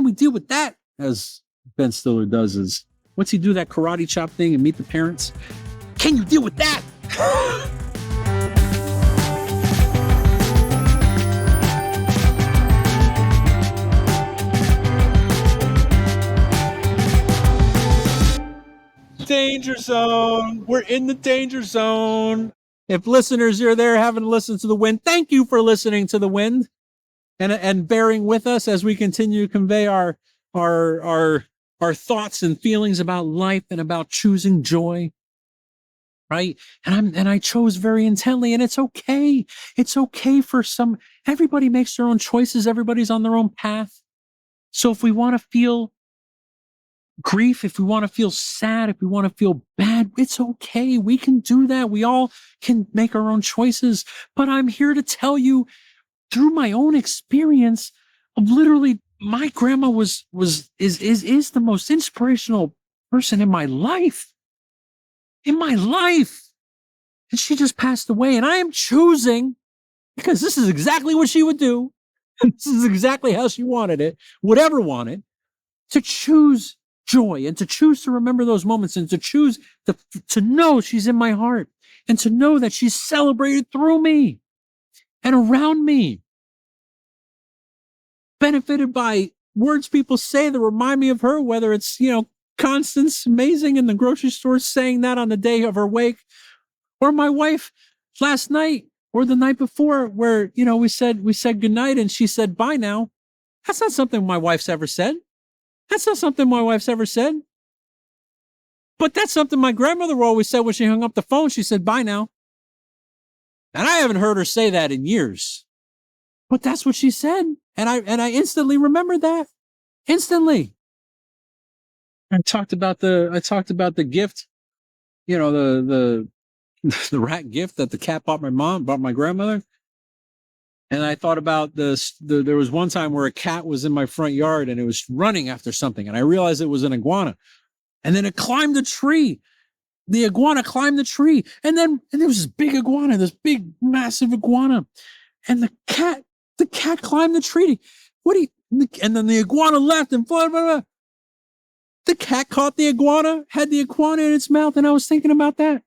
can we deal with that? As Ben Stiller does is, once he do that karate chop thing and meet the parents, can you deal with that? Danger zone. We're in the danger zone. If listeners, you're there, haven't listened to The Wind, thank you for listening to The Wind and bearing with us as we continue to convey our thoughts and feelings about life and about choosing joy. Right? And I chose very intently, and it's okay. It's okay for some. Everybody makes their own choices. Everybody's on their own path. So if we want to feel grief, if we want to feel sad, if we want to feel bad, it's okay. We can do that. We all can make our own choices. But I'm here to tell you, through my own experience of literally, my grandma is the most inspirational person in my life. In my life. And she just passed away. And I am choosing, because this is exactly what she would do. This is exactly how she wanted it, would ever want it, to choose joy and to choose to remember those moments and to choose to know she's in my heart and to know that she's celebrated through me and around me. Benefited by words people say that remind me of her, whether it's, Constance Amazing in the grocery store saying that on the day of her wake, or my wife last night or the night before where, we said goodnight and she said, bye now. That's not something my wife's ever said. That's not something my wife's ever said. But that's something my grandmother always said when she hung up the phone. She said, bye now. And I haven't heard her say that in years. But that's what she said. And I instantly remembered that. Instantly. I talked about the gift, the rat gift that the cat bought my grandmother. And I thought about there was one time where a cat was in my front yard and it was running after something. And I realized it was an iguana. And then it climbed a tree. The iguana climbed the tree. And there was this big iguana, this big, massive iguana. And the cat climbed the tree. And then the iguana left and blah, blah, blah. The cat caught the iguana, had the iguana in its mouth. And I was thinking about that.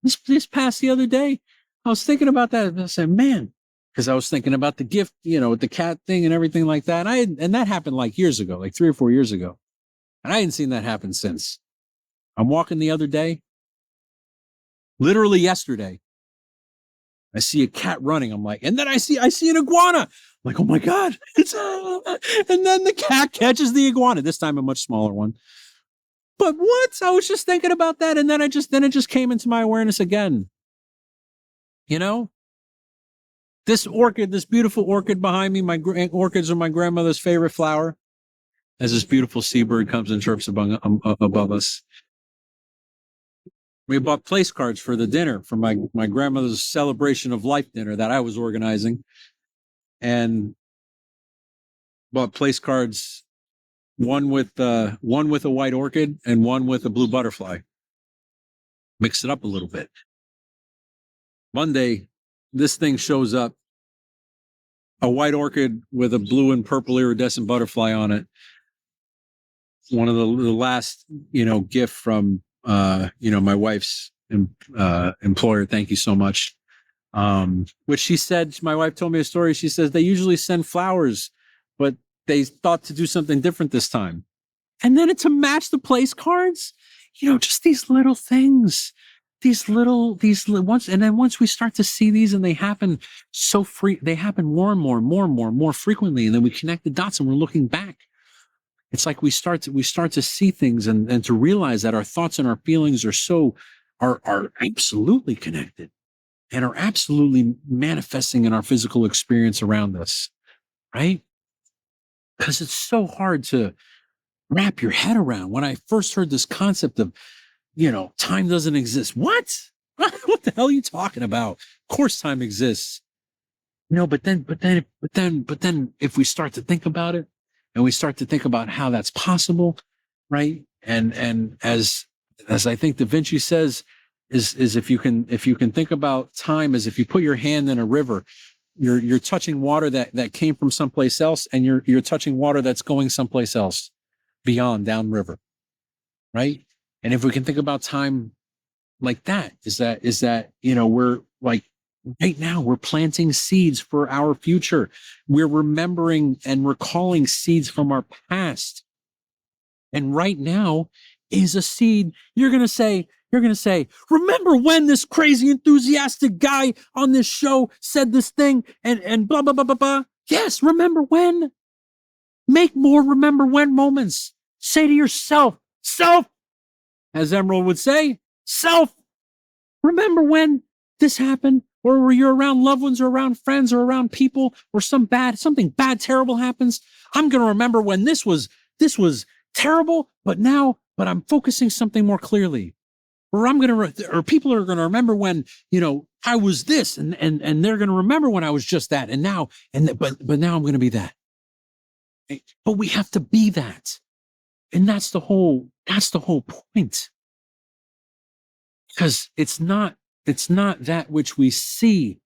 This past the other day, I was thinking about that. And I said, man, because I was thinking about the gift, with the cat thing and everything like that. And that happened like years ago, like 3 or 4 years ago. And I hadn't seen that happen since. I'm walking the other day, literally yesterday. I see a cat running. I'm like, and then I see an iguana. I'm like, oh my God. And then the cat catches the iguana, this time a much smaller one. But what? I was just thinking about that. And then it just came into my awareness again. This orchid, this beautiful orchid behind me, orchids are my grandmother's favorite flower. As this beautiful seabird comes and chirps above us. We bought place cards for the dinner, for my grandmother's celebration of life dinner that I was organizing. And bought place cards, one with a white orchid and one with a blue butterfly. Mix it up a little bit. Monday, this thing shows up, a white orchid with a blue and purple iridescent butterfly on it. One of the last, gift from, my wife's employer. Thank you so much. Which she said, my wife told me a story. She says they usually send flowers, but they thought to do something different this time. And then to match the place cards, just these little things. These little ones, and then once we start to see these, and they happen they happen more and more frequently, and then we connect the dots, and we're looking back. It's like we start to see things and to realize that our thoughts and our feelings are absolutely connected, and are absolutely manifesting in our physical experience around us, right? Because it's so hard to wrap your head around. When I first heard this concept of time doesn't exist. What? What the hell are you talking about? Of course time exists. But then if we start to think about it and we start to think about how that's possible, right? And as I think Da Vinci says, is if you can think about time as if you put your hand in a river you're touching water that came from someplace else, and you're touching water that's going someplace else beyond, downriver, right? And if we can think about time like that, is that we're like, right now we're planting seeds for our future. We're remembering and recalling seeds from our past. And right now is a seed. You're going to say, remember when this crazy enthusiastic guy on this show said this thing and blah, blah, blah, blah, blah. Yes. Remember when. Make more remember when moments. Say to yourself, as Emerald would say, self, remember when this happened, or were you around loved ones or around friends or around people, or something bad, terrible happens. I'm going to remember when this was terrible, but I'm focusing something more clearly. Or or people are going to remember when, I was this, and they're going to remember when I was just that. And now, but now I'm going to be that. But we have to be that. And that's the whole point. Because it's not that which we see.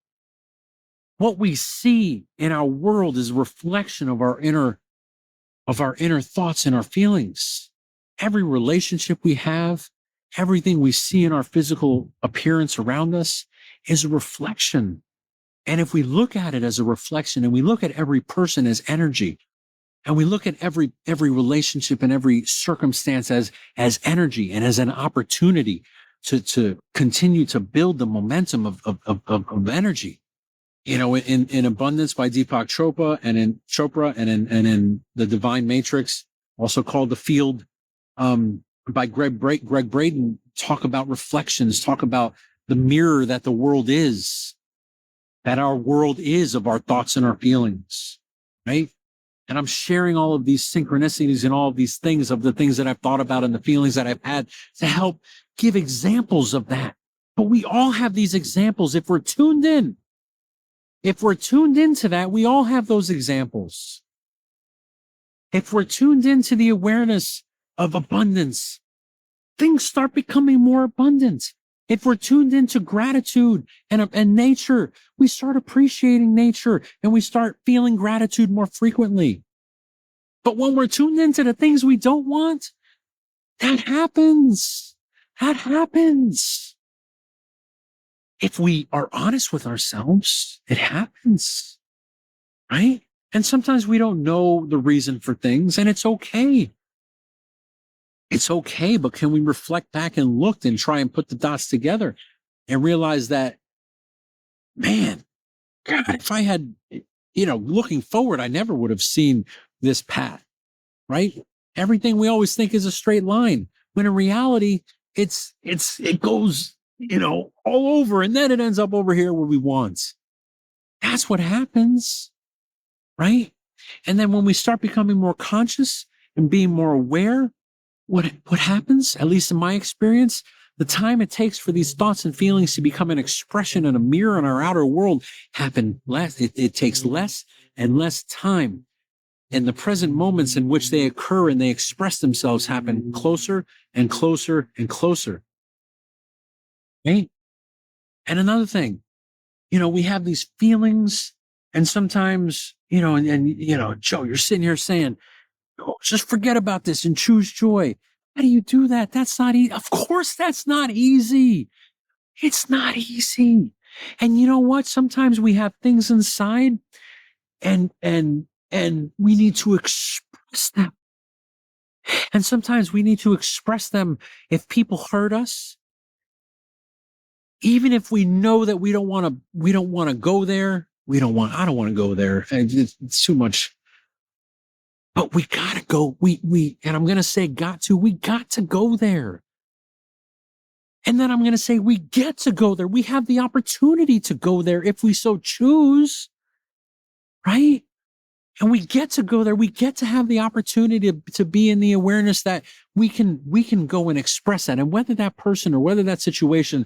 What we see in our world is a reflection of our inner thoughts and our feelings. Every relationship we have, everything we see in our physical appearance around us is a reflection. And if we look at it as a reflection, and we look at every person as energy, and we look at every relationship and every circumstance as energy and as an opportunity to continue to build the momentum of energy. In Abundance by Deepak Chopra and in The Divine Matrix, also called The Field, by Greg Braden, talk about reflections, talk about the mirror that the world is, that our world is of our thoughts and our feelings, right? And I'm sharing all of these synchronicities and all of these things, of the things that I've thought about and the feelings that I've had, to help give examples of that. But we all have these examples. If we're tuned in, into that, we all have those examples. If we're tuned into the awareness of abundance, things start becoming more abundant. If we're tuned into gratitude and nature, we start appreciating nature, and we start feeling gratitude more frequently. But when we're tuned into the things we don't want, that happens. If we are honest with ourselves, it happens, right? And sometimes we don't know the reason for things, and it's okay. It's okay, but can we reflect back and look and try and put the dots together and realize that, man, God, if I had, looking forward, I never would have seen this path, right? Everything we always think is a straight line, when in reality, it goes, all over, and then it ends up over here where we want. That's what happens, right? And then when we start becoming more conscious and being more aware, what happens, at least in my experience, the time it takes for these thoughts and feelings to become an expression and a mirror in our outer world happen less. It takes less and less time. And the present moments in which they occur and they express themselves happen closer and closer and closer. Right? And another thing, we have these feelings, and sometimes, Joe, you're sitting here saying, just forget about this and choose joy. How do you do that? That's not easy. Of course, that's not easy. It's not easy. And you know what? Sometimes we have things inside, and we need to express them. And sometimes we need to express them if people hurt us. Even if we know that we don't want to go there. I don't want to go there. It's too much. But we gotta go. And I'm going to say we got to go there. And then I'm going to say we get to go there. We have the opportunity to go there if we so choose, right? And we get to go there. We get to have the opportunity to be in the awareness that we can go and express that. And whether that person or whether that situation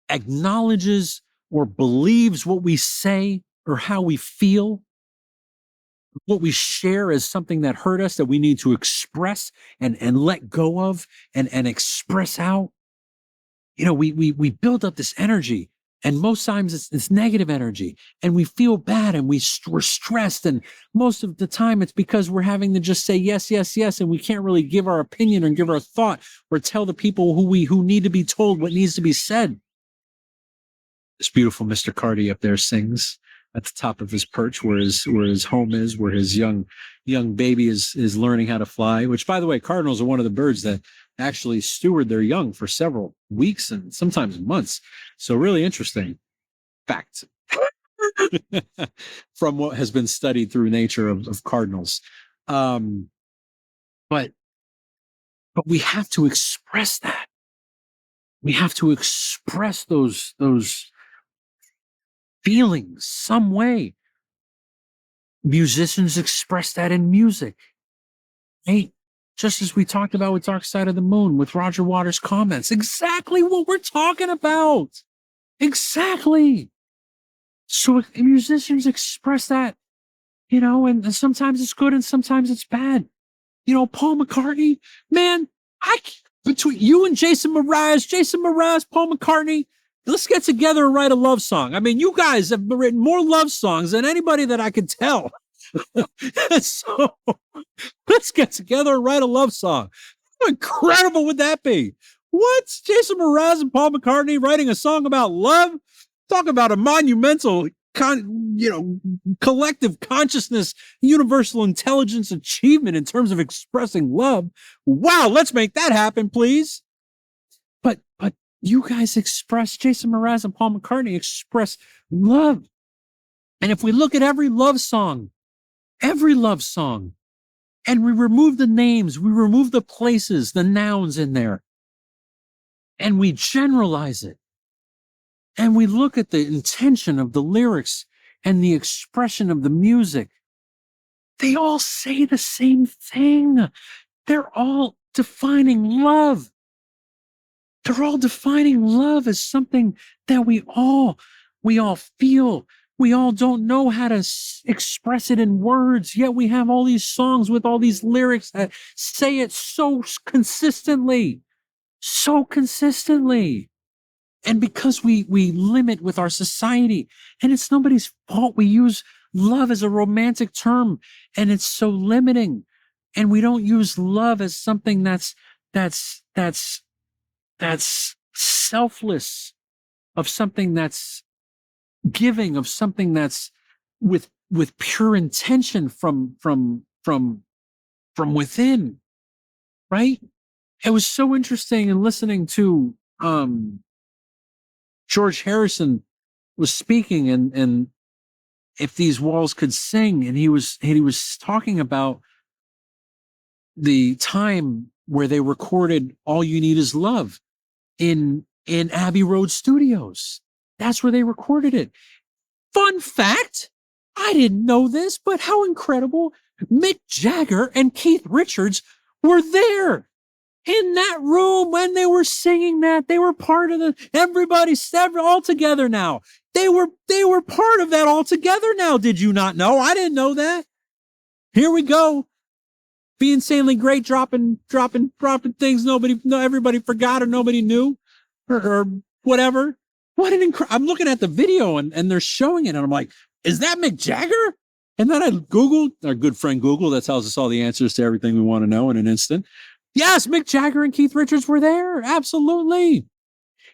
acknowledges or believes what we say or how we feel, what we share as something that hurt us, that we need to express and let go of and express out. We build up this energy, And most times it's negative energy, and we feel bad, and we're stressed. And most of the time it's because we're having to just say yes, yes, yes. And we can't really give our opinion or give our thought or tell the people who need to be told what needs to be said. This beautiful Mr. Carty up there sings at the top of his perch where his home is, where his young baby is learning how to fly, which, by the way, cardinals are one of the birds that actually steward their young for several weeks and sometimes months. So really interesting fact from what has been studied through nature of cardinals. But we have to express that. We have to express those feelings some way. Musicians express that in music. Right? Just as we talked about with Dark Side of the Moon, with Roger Waters' comments. Exactly what we're talking about. Exactly. So musicians express that, and sometimes it's good and sometimes it's bad. Paul McCartney, man, between you and Jason Mraz, Paul McCartney, let's get together and write a love song. I mean, you guys have written more love songs than anybody that I could tell. So let's get together and write a love song. How incredible would that be? What? Jason Mraz and Paul McCartney writing a song about love? Talk about a monumental, collective consciousness, universal intelligence achievement in terms of expressing love. Wow, let's make that happen, please. But you guys express, Jason Mraz and Paul McCartney express love. And if we look at every love song, and we remove the names, we remove the places, the nouns in there, and we generalize it, and we look at the intention of the lyrics and the expression of the music, they all say the same thing. They're all defining love. They're all defining love as something that we all feel. We all don't know how to express it in words, yet we have all these songs with all these lyrics that say it so consistently. And because we limit with our society, and it's nobody's fault, we use love as a romantic term, and it's so limiting. And we don't use love as something that's selfless, of something that's giving, of something that's with pure intention from within, right? It was so interesting in listening to George Harrison was speaking, and if these walls could sing, and he was talking about the time where they recorded All You Need Is Love in Abbey Road Studios. That's where they recorded it. Fun fact, I didn't know this, but how incredible. Mick Jagger and Keith Richards were there in that room when they were singing that. They were part of everybody's all together now. They were part of that all together now. Did you not know? I didn't know that. Here we go. Be insanely great, dropping things everybody forgot or nobody knew or whatever. What an I'm looking at the video and they're showing it and I'm like, is that Mick Jagger? And then I Googled, our good friend Google, that tells us all the answers to everything we want to know in an instant. Yes, Mick Jagger and Keith Richards were there. Absolutely.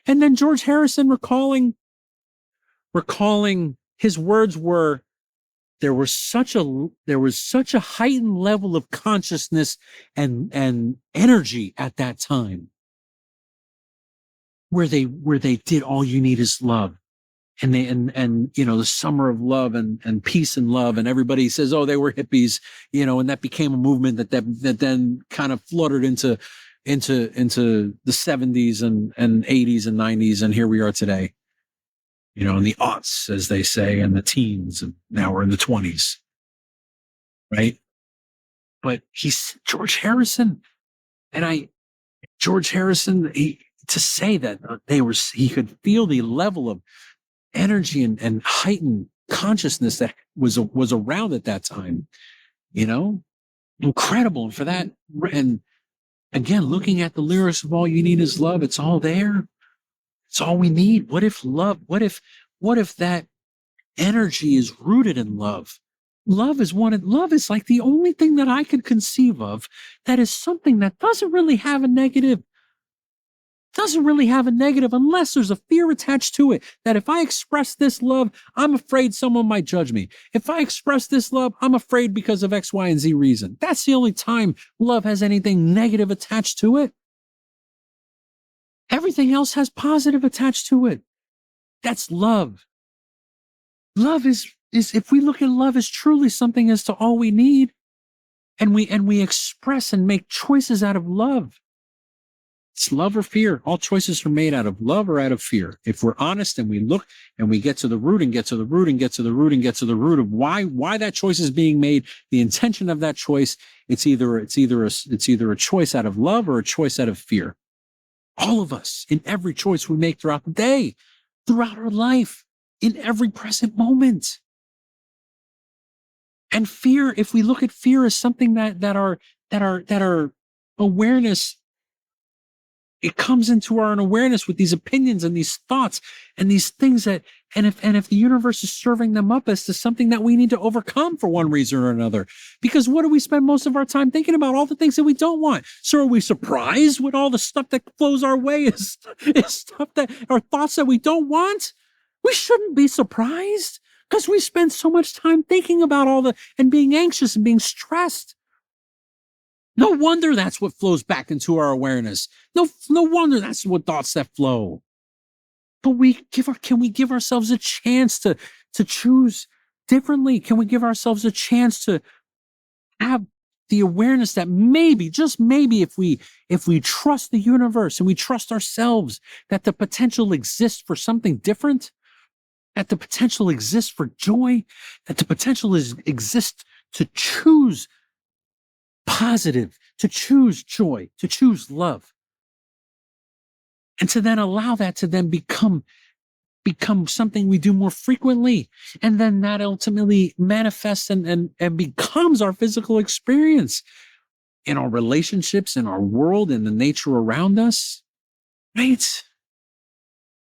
And then George Harrison recalling his words were, there was such a heightened level of consciousness and energy at that time where they did All You Need Is Love. And they the summer of love and peace and love, and everybody says, oh, they were hippies, and that became a movement that then kind of fluttered into the 70s and 80s and 90s, and here we are today, in the aughts, as they say, and the teens, and now we're in the 20s, right? But he's George Harrison, to say that he could feel the level of energy and heightened consciousness that was around at that time, incredible. And for that, and again, looking at the lyrics of All You Need Is Love, it's all there. It's all we need. What if that energy is rooted in love? Love is like the only thing that I could conceive of that is something that doesn't really have a negative unless there's a fear attached to it. That if I express this love, I'm afraid someone might judge me. If I express this love, I'm afraid because of X, Y, and Z reason. That's the only time love has anything negative attached to it. Everything else has positive attached to it. That's love. Love is if we look at love as truly something as to all we need, and we express and make choices out of love. It's love or fear. All choices are made out of love or out of fear. If we're honest and we look and we get to the root and get to the root and get to the root and get to the root of why that choice is being made, the intention of that choice, it's either a choice out of love or a choice out of fear. All of us, in every choice we make throughout the day, throughout our life, in every present moment. And fear, if we look at fear as something that our awareness, it comes into our awareness with these opinions and these thoughts and these things and if the universe is serving them up as to something that we need to overcome for one reason or another. Because what do we spend most of our time thinking about? All the things that we don't want. So are we surprised when all the stuff that flows our way is stuff that are thoughts that we don't want? We shouldn't be surprised because we spend so much time thinking about and being anxious and being stressed. No wonder that's what flows back into our awareness. No wonder that's what thoughts that flow. But can we give ourselves a chance to choose differently? Can we give ourselves a chance to have the awareness that maybe, just maybe, if we trust the universe and we trust ourselves, that the potential exists for something different, that the potential exists for joy, that the potential exists to choose positive, to choose joy, to choose love, and to then allow that to then become something we do more frequently, and then that ultimately manifests and becomes our physical experience in our relationships, in our world, in the nature around us, right?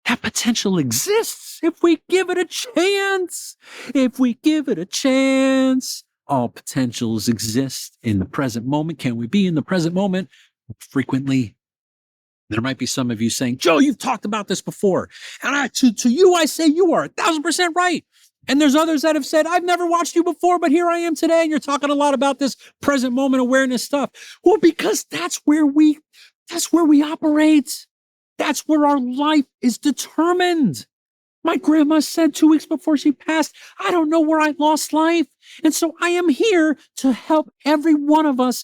That potential exists if we give it a chance. If we give it a chance, all potentials exist in the present moment. Can we be in the present moment frequently? There might be some of you saying, Joe, you've talked about this before. And to you, I say you are 1,000% right. And there's others that have said, I've never watched you before, but here I am today. And you're talking a lot about this present moment awareness stuff. Well, because that's where we operate. That's where our life is determined. My grandma said 2 weeks before she passed, I don't know where I lost life. And so I am here to help every one of us,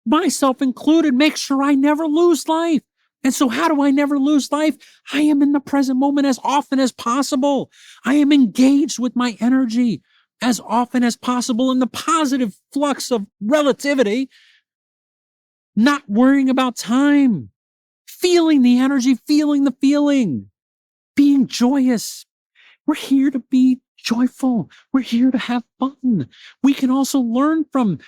myself included, make sure I never lose life. And so how do I never lose life? I am in the present moment as often as possible. I am engaged with my energy as often as possible in the positive flux of relativity, not worrying about time, feeling the energy, feeling the feeling, being joyous. We're here to be joyful. We're here to have fun. We can also learn from,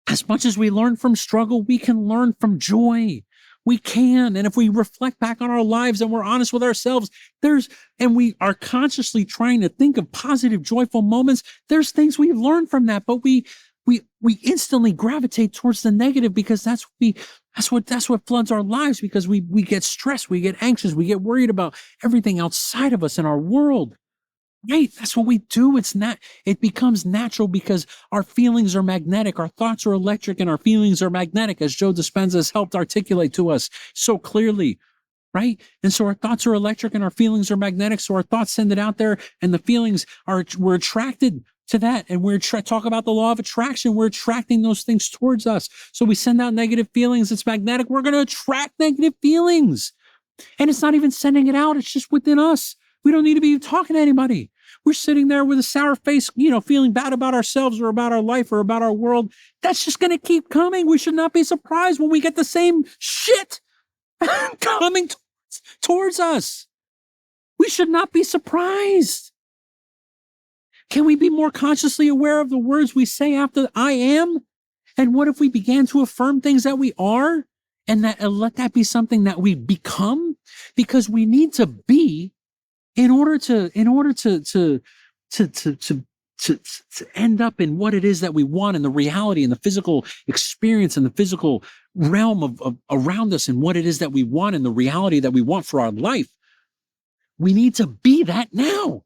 as much as we learn from struggle, we can learn from joy. We can. And if we reflect back on our lives and we're honest with ourselves, and we are consciously trying to think of positive, joyful moments, there's things we've learned from that, but we instantly gravitate towards the negative because that's what floods our lives, because we get stressed, we get anxious, we get worried about everything outside of us in our world. Right. That's what we do. It becomes natural because our feelings are magnetic. Our thoughts are electric and our feelings are magnetic, as Joe Dispenza has helped articulate to us so clearly. Right. And so our thoughts are electric and our feelings are magnetic. So our thoughts send it out there and the feelings we're attracted to that. And talk about the law of attraction. We're attracting those things towards us. So we send out negative feelings. It's magnetic. We're going to attract negative feelings. And it's not even sending it out. It's just within us. We don't need to be talking to anybody. We're sitting there with a sour face, feeling bad about ourselves or about our life or about our world. That's just going to keep coming. We should not be surprised when we get the same shit coming towards us. We should not be surprised. Can we be more consciously aware of the words we say after I am? And what if we began to affirm things that we are? And let that be something that we become? because we need to be in order to end up in what it is that we want, and the reality and the physical experience and the physical realm of around us, and what it is that we want and the reality that we want for our life. We need to be that now.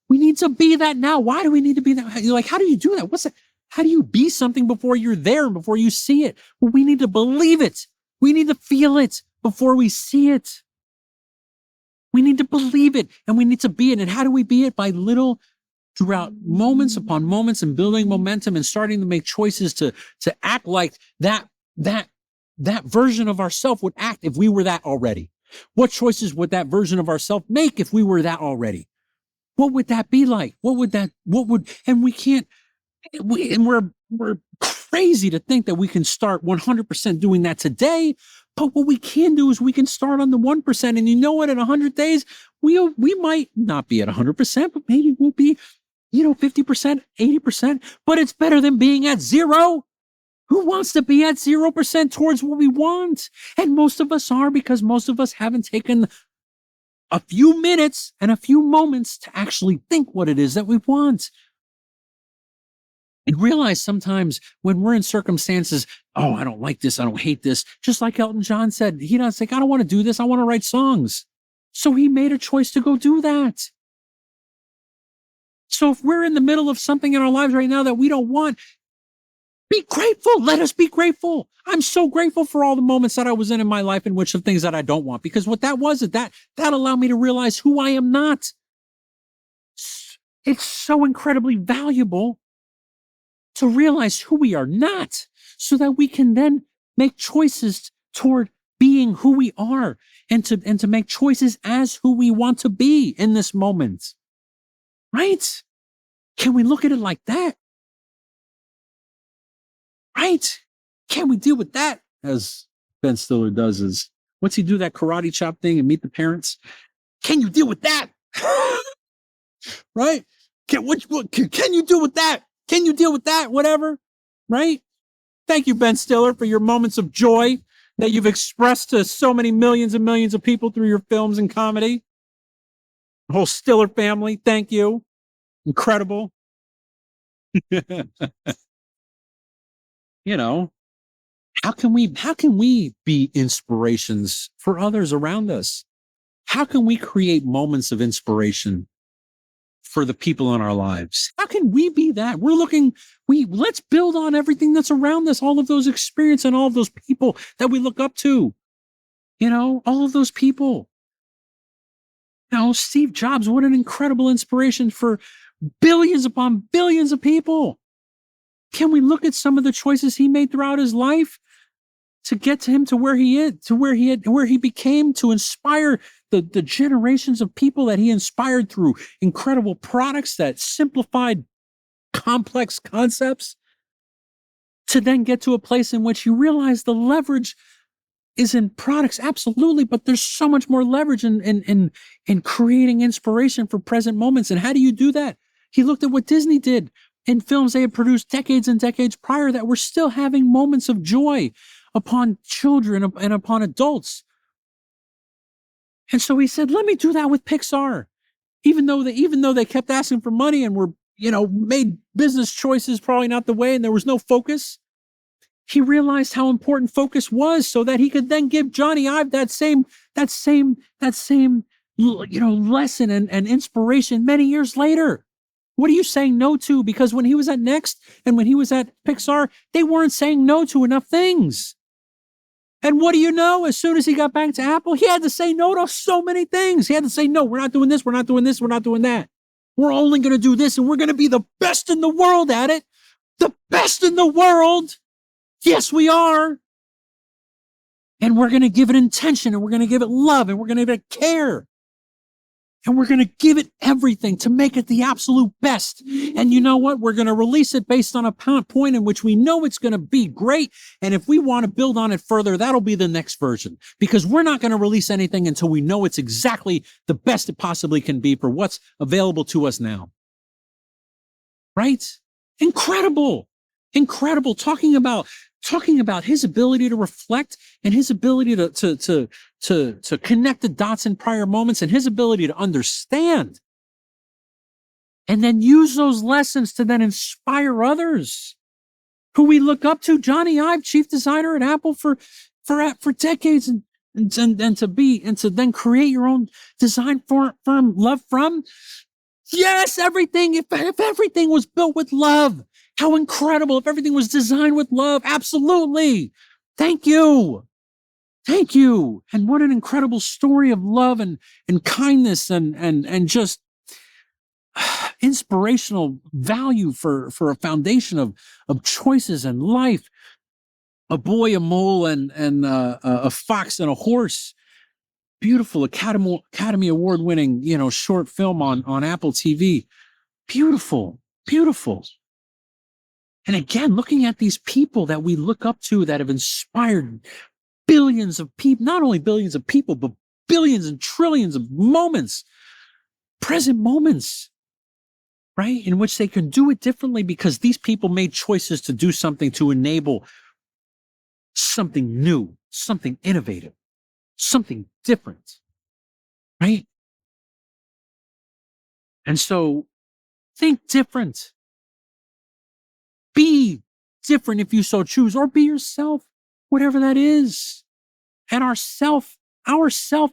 We need to be that now. Why do we need to be that? You're like, how do you do that? What's that? How do you be something before you're there and before you see it? Well, we need to believe it. We need to feel it before we see it. We need to believe it, and we need to be it. And how do we be it? By little, throughout moments upon moments, and building momentum and starting to make choices to act like that version of ourself would act if we were that already. What choices would that version of ourself make if we were that already? What would that be like? And we can't, we're crazy to think that we can start 100% doing that today. But what we can do is we can start on the 1%. And you know what? In 100 days, we might not be at 100%, but maybe we'll be, 50%, 80%, but it's better than being at zero. Who wants to be at 0% towards what we want? And most of us are, because most of us haven't taken a few minutes and a few moments to actually think what it is that we want. And realize sometimes when we're in circumstances, oh, I don't like this, I don't hate this. Just like Elton John said, he doesn't think, I don't want to do this, I want to write songs. So he made a choice to go do that. So if we're in the middle of something in our lives right now that we don't want, be grateful. Let us be grateful. I'm so grateful for all the moments that I was in my life in which of things that I don't want, because what that was, that allowed me to realize who I am not. It's so incredibly valuable to realize who we are not, so that we can then make choices toward being who we are, and to make choices as who we want to be in this moment. Right? Can we look at it like that? Right? Can we deal with that? As Ben Stiller does, is what's he do, that karate chop thing and Meet the Parents? Can you deal with that? Right? Can you deal with that? Can you deal with that? Whatever. Right? Thank you, Ben Stiller, for your moments of joy that you've expressed to so many millions and millions of people through your films and comedy. The whole Stiller family, thank you. Incredible. How can we be inspirations for others around us? How can we create moments of inspiration for the people in our lives? How can we be that? Let's build on everything that's around us, all of those experiences and all of those people that we look up to. All of those people. Steve Jobs, what an incredible inspiration for billions upon billions of people. Can we look at some of the choices he made throughout his life to get to him to where he is, to where he became, to inspire the generations of people that he inspired through incredible products that simplified complex concepts, to then get to a place in which you realize the leverage is in products, absolutely, but there's so much more leverage in creating inspiration for present moments. And how do you do that? He looked at what Disney did in films they had produced decades and decades prior that were still having moments of joy upon children and upon adults. And so he said, let me do that with Pixar. Even though they kept asking for money and were, made business choices probably not the way, and there was no focus, he realized how important focus was, so that he could then give Jony Ive that same lesson and inspiration many years later. What are you saying no to? Because when he was at Next and when he was at Pixar, they weren't saying no to enough things. And what do you know? As soon as he got back to Apple, he had to say no to so many things. He had to say, no, we're not doing this. We're not doing this. We're not doing that. We're only going to do this, and we're going to be the best in the world at it. The best in the world. Yes, we are. And we're going to give it intention, and we're going to give it love, and we're going to give it care. And we're going to give it everything to make it the absolute best. And you know what? We're going to release it based on a point in which we know it's going to be great. And if we want to build on it further, that'll be the next version. Because we're not going to release anything until we know it's exactly the best it possibly can be for what's available to us now. Right? Incredible. Incredible. Talking about his ability to reflect and his ability to connect the dots in prior moments and his ability to understand and then use those lessons to then inspire others who we look up to. Jony Ive, chief designer at Apple for decades, and to then create your own design firm, LoveFrom. Yes, everything. If everything was built with love, how incredible! If everything was designed with love, absolutely. Thank you. Thank you. And what an incredible story of love and kindness and just inspirational value for a foundation of choices and life. A boy, a mole, and a fox and a horse. Beautiful Academy Award winning, short film on Apple TV. Beautiful, beautiful. And again, looking at these people that we look up to that have inspired billions of people, not only billions of people, but billions and trillions of moments, present moments, right? In which they can do it differently because these people made choices to do something to enable something new, something innovative, something different, right? And so think different. Be different if you so choose, or be yourself, whatever that is. And our self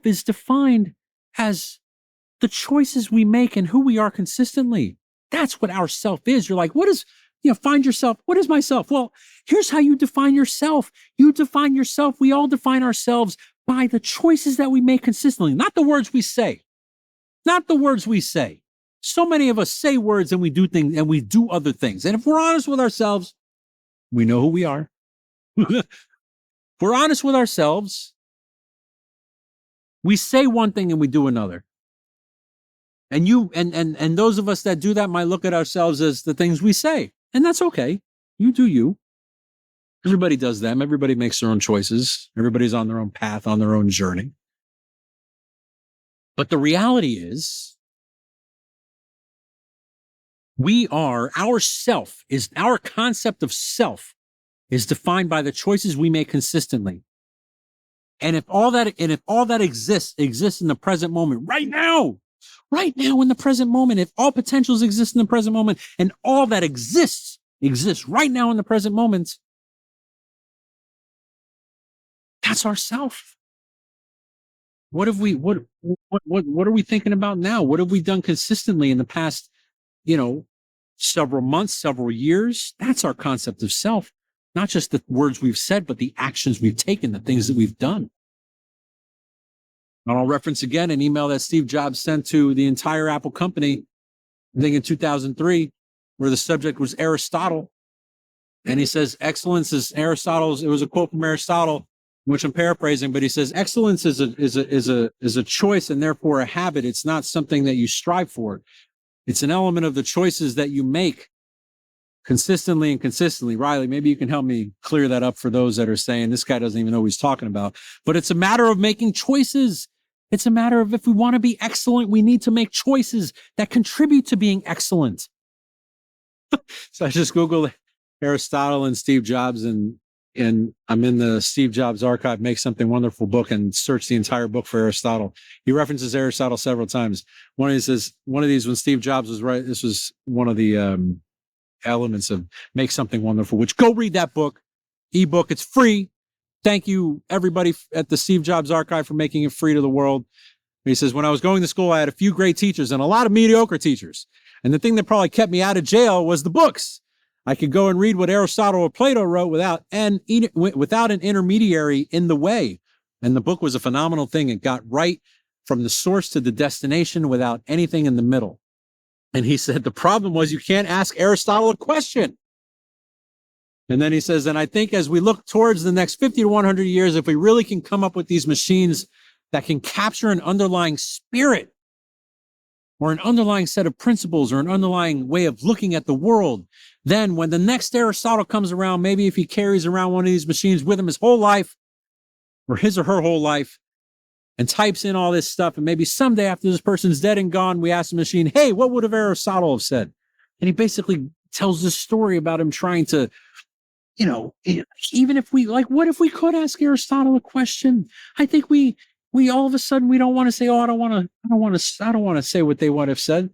is defined as the choices we make and who we are consistently. That's what our self is. You're like, what is, find yourself. What is myself? Well, here's how you define yourself. You define yourself. We all define ourselves by the choices that we make consistently, not the words we say. Not the words we say. So many of us say words and we do things and we do other things. And if we're honest with ourselves, we know who we are. If we're honest with ourselves, we say one thing and we do another. And and those of us that do that might look at ourselves as the things we say. And that's okay. You do you. Everybody does them. Everybody makes their own choices. Everybody's on their own path, on their own journey. But the reality is, our concept of self is defined by the choices we make consistently. And if all that exists in the present moment, right now in the present moment, if all potentials exist in the present moment and all that exists right now in the present moment, that's our self. What are we thinking about now? What have we done consistently in the past, several months, several years? That's our concept of self. Not just the words we've said, but the actions we've taken, the things that we've done. And I'll reference again an email that Steve Jobs sent to the entire Apple company, I think in 2003, where the subject was Aristotle. And he says, excellence is Aristotle's. It was a quote from Aristotle, which I'm paraphrasing, but he says, excellence is a choice and therefore a habit. It's not something that you strive for. It's an element of the choices that you make consistently and consistently. Riley, maybe you can help me clear that up for those that are saying this guy doesn't even know what he's talking about. But it's a matter of making choices. It's a matter of if we want to be excellent, we need to make choices that contribute to being excellent. So I just Googled Aristotle and Steve Jobs, and I'm in the Steve Jobs archive, Make Something Wonderful book, and search the entire book for Aristotle. He references Aristotle several times. One of these when Steve Jobs was right, this was one of the elements of Make Something Wonderful, which go read that book, ebook. It's free. Thank you, everybody at the Steve Jobs archive, for making it free to the world. He says, when I was going to school, I had a few great teachers and a lot of mediocre teachers. And the thing that probably kept me out of jail was the books. I could go and read what Aristotle or Plato wrote without an intermediary in the way. And the book was a phenomenal thing. It got right from the source to the destination without anything in the middle. And he said, the problem was you can't ask Aristotle a question. And then he says, and I think as we look towards the next 50 to 100 years, if we really can come up with these machines that can capture an underlying spirit or an underlying set of principles or an underlying way of looking at the world, then when the next Aristotle comes around, maybe if he carries around one of these machines with him his whole life or his or her whole life and types in all this stuff, and maybe someday after this person's dead and gone, we ask the machine, hey, what would have Aristotle have said? And he basically tells this story about him trying to even if we what if we could ask Aristotle a question? I think we all of a sudden we don't want to say, oh, I don't want to say what they would have said.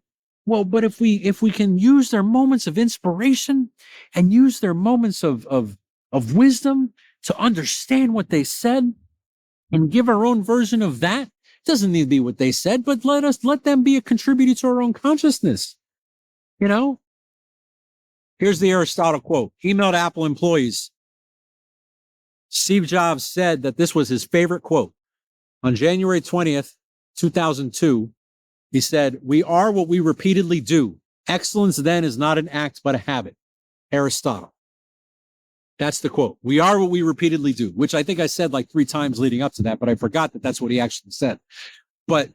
Well, but if we can use their moments of inspiration and use their moments of wisdom to understand what they said and give our own version of that, it doesn't need to be what they said, but let them be a contributor to our own consciousness. Here's the Aristotle quote. Emailed Apple employees. Steve Jobs said that this was his favorite quote. On January 20th, 2002, he said, "We are what we repeatedly do. Excellence then is not an act, but a habit." Aristotle. That's the quote. We are what we repeatedly do, which I think I said like 3 times leading up to that, but I forgot that that's what he actually said. But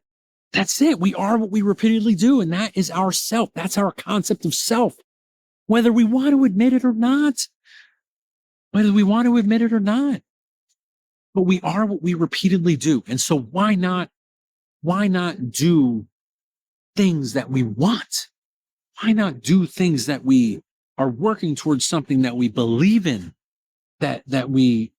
that's it. We are what we repeatedly do. And that is our self. That's our concept of self. Whether we want to admit it or not. But we are what we repeatedly do. And so why not do things that we want? Why not do things that we are working towards, something that we believe in, that we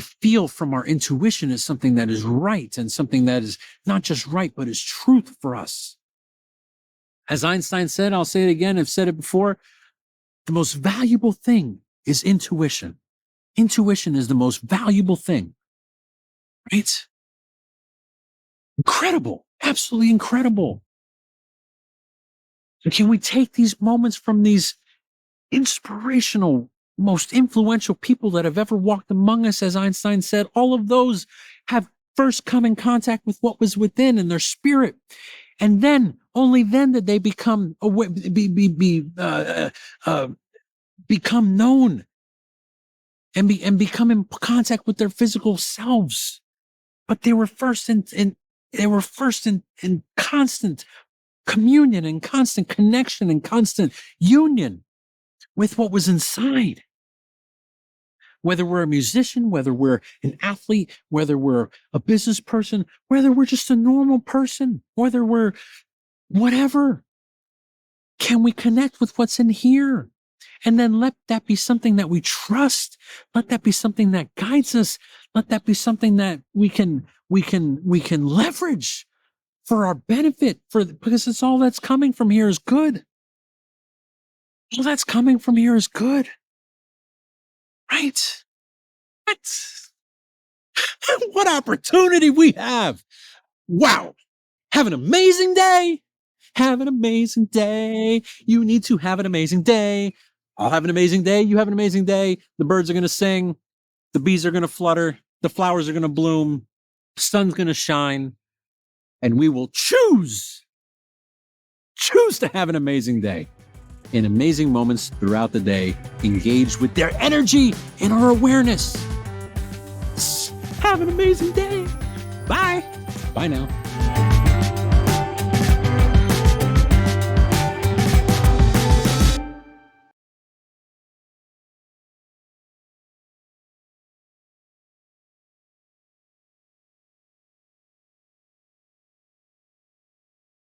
feel from our intuition is something that is right, and something that is not just right, but is truth for us. As Einstein said, I'll say it again, I've said it before, the most valuable thing is intuition. Intuition is the most valuable thing, right? Incredible, absolutely incredible. So can we take these moments from these inspirational, most influential people that have ever walked among us? As Einstein said, all of those have first come in contact with what was within in their spirit. And then, only then did they become become known and become in contact with their physical selves. But they were first in constant communion and constant connection and constant union with what was inside. Whether we're a musician, whether we're an athlete, whether we're a business person, whether we're just a normal person, whether we're whatever, can we connect with what's in here? And then let that be something that we trust. Let that be something that guides us. Let that be something that we can leverage for our benefit, because it's all that's coming from here is good. All that's coming from here is good. Right? What opportunity we have. Wow. Have an amazing day. Have an amazing day. You need to have an amazing day. I'll have an amazing day. You have an amazing day. The birds are going to sing. The bees are going to flutter. The flowers are going to bloom. The sun's going to shine. And we will choose to have an amazing day. In amazing moments throughout the day, engage with their energy and our awareness. Have an amazing day. Bye. Bye now.